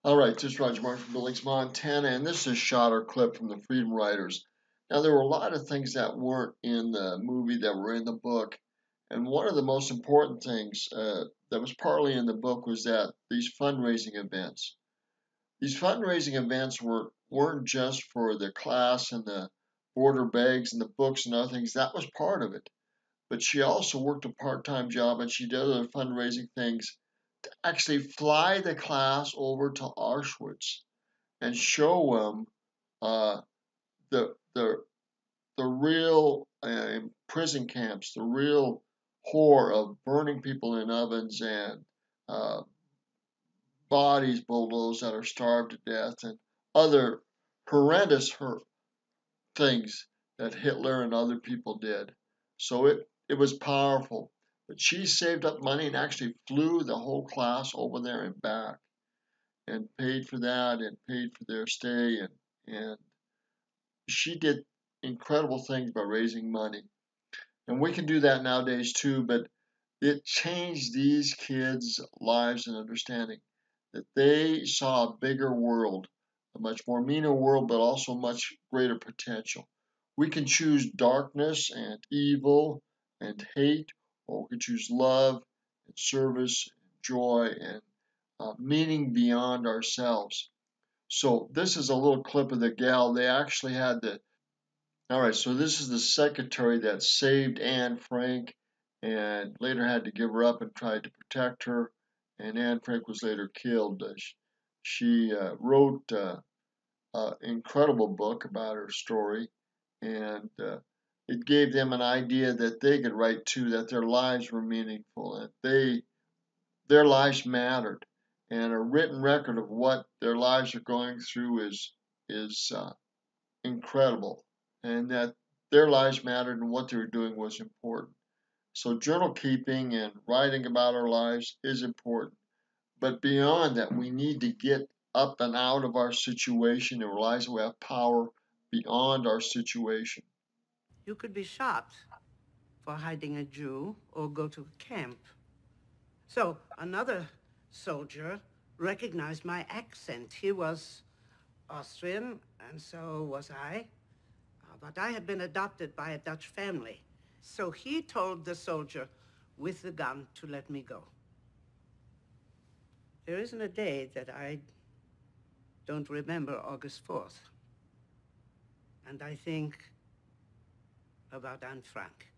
All right, this is Roger Martin from Billings, Montana, and this is a shot or clip from the Freedom Riders. Now, there were a lot of things that weren't in the movie that were in the book, and one of the most important things that was partly in the book was that these fundraising events. These fundraising events weren't just for the class and the border bags and the books and other things. That was part of it. But she also worked a part-time job and she did other fundraising things to actually fly the class over to Auschwitz and show them uh, the the the real prison camps, the real horror of burning people in ovens and uh, bodies bulldozed that are starved to death and other horrendous things that Hitler and other people did. So it was powerful. But she saved up money and actually flew the whole class over there and back and paid for that and paid for their stay and she did incredible things by raising money. And we can do that nowadays too, but it changed these kids' lives and understanding that they saw a bigger world, a much more meaner world, but also much greater potential. We can choose darkness and evil and hate, or we can choose love and service, and joy, and meaning beyond ourselves. So this is a little clip of the gal. They actually had the All right, so this is the secretary that saved Anne Frank and later had to give her up and tried to protect her. And Anne Frank was later killed. She wrote an incredible book about her story, and it gave them an idea that they could write too, that their lives were meaningful, and their lives mattered. And a written record of what their lives are going through is incredible, and that their lives mattered and what they were doing was important. So, journal keeping and writing about our lives is important. But beyond that, we need to get up and out of our situation and realize we have power beyond our situation. You could be shot for hiding a Jew or go to camp. So another soldier recognized my accent. He was Austrian, and so was I. But I had been adopted by a Dutch family. So he told the soldier with the gun to let me go. There isn't a day that I don't remember August 4th. And I think about Anne Frank.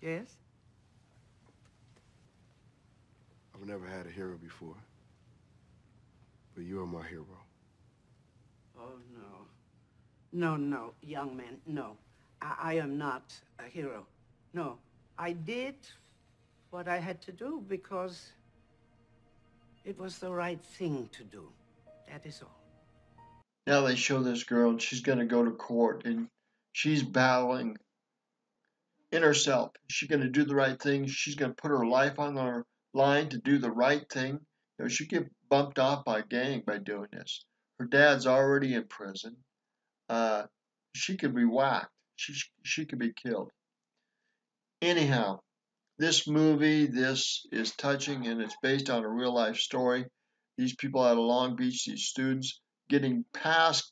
Yes? I've never had a hero before, but you are my hero. Oh, no. No, young man, no. I am not a hero. No, I did what I had to do because it was the right thing to do. That is all. Now they show this girl, and she's going to go to court, and she's battling in herself. She's going to do the right thing. She's going to put her life on the line to do the right thing. She get bumped off by a gang by doing this. Her dad's already in prison. Uh, she could be whacked. She could be killed. Anyhow, this is touching and it's based on a real life story. These people out of Long Beach, these students getting past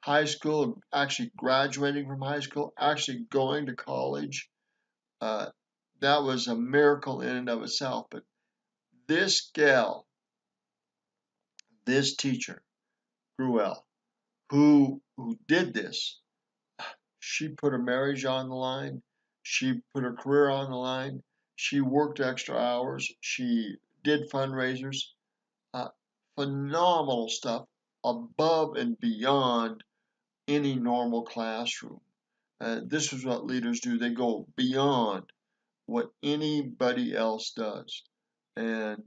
high school, actually graduating from high school, actually going to college. Uh, that was a miracle in and of itself. But this gal, this teacher, Gruel, who did this, she put her marriage on the line. She put her career on the line. She worked extra hours. She did fundraisers. Uh, Phenomenal stuff above and beyond any normal classroom. This is what leaders do. They go beyond what anybody else does. And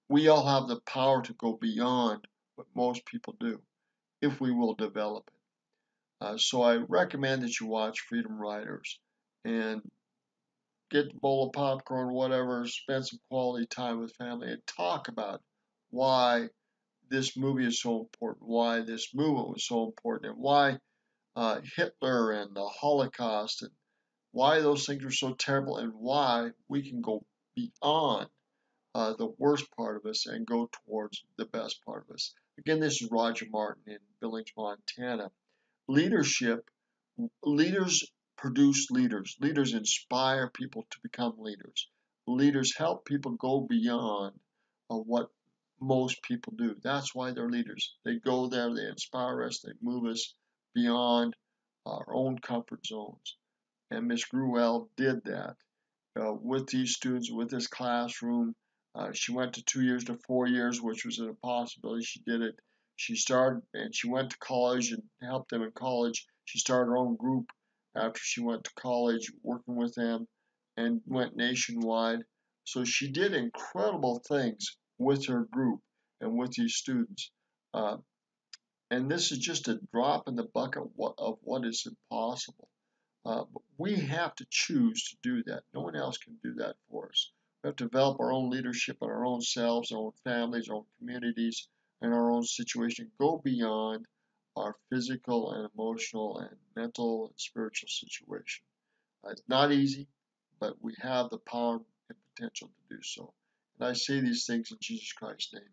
we all have the power to go beyond what most people do if we will develop it. So I recommend that you watch Freedom Riders and get a bowl of popcorn, whatever, spend some quality time with family, and talk about why this movie is so important, why this movement was so important, and why Hitler and the Holocaust, and why those things were so terrible, and why we can go beyond the worst part of us and go towards the best part of us. Again, this is Roger Martin in Billings, Montana. Leadership, leaders produce leaders. Leaders inspire people to become leaders. Leaders help people go beyond what most people do. That's why they're leaders. They go there, they inspire us, they move us beyond our own comfort zones. And Miss Gruelle did that with these students, with this classroom. She went to 2 years to 4 years, which was an impossibility. She did it. She started and she went to college and helped them in college. She started her own group after she went to college, working with them, and went nationwide. So she did incredible things with her group and with these students. Uh, and this is just a drop in the bucket of what is impossible. But we have to choose to do that. No one else can do that for us. We have to develop our own leadership in our own selves, our own families, our own communities, and our own situation. Go beyond our physical and emotional and mental and spiritual situation. It's not easy, but we have the power and potential to do so. And I say these things in Jesus Christ's name.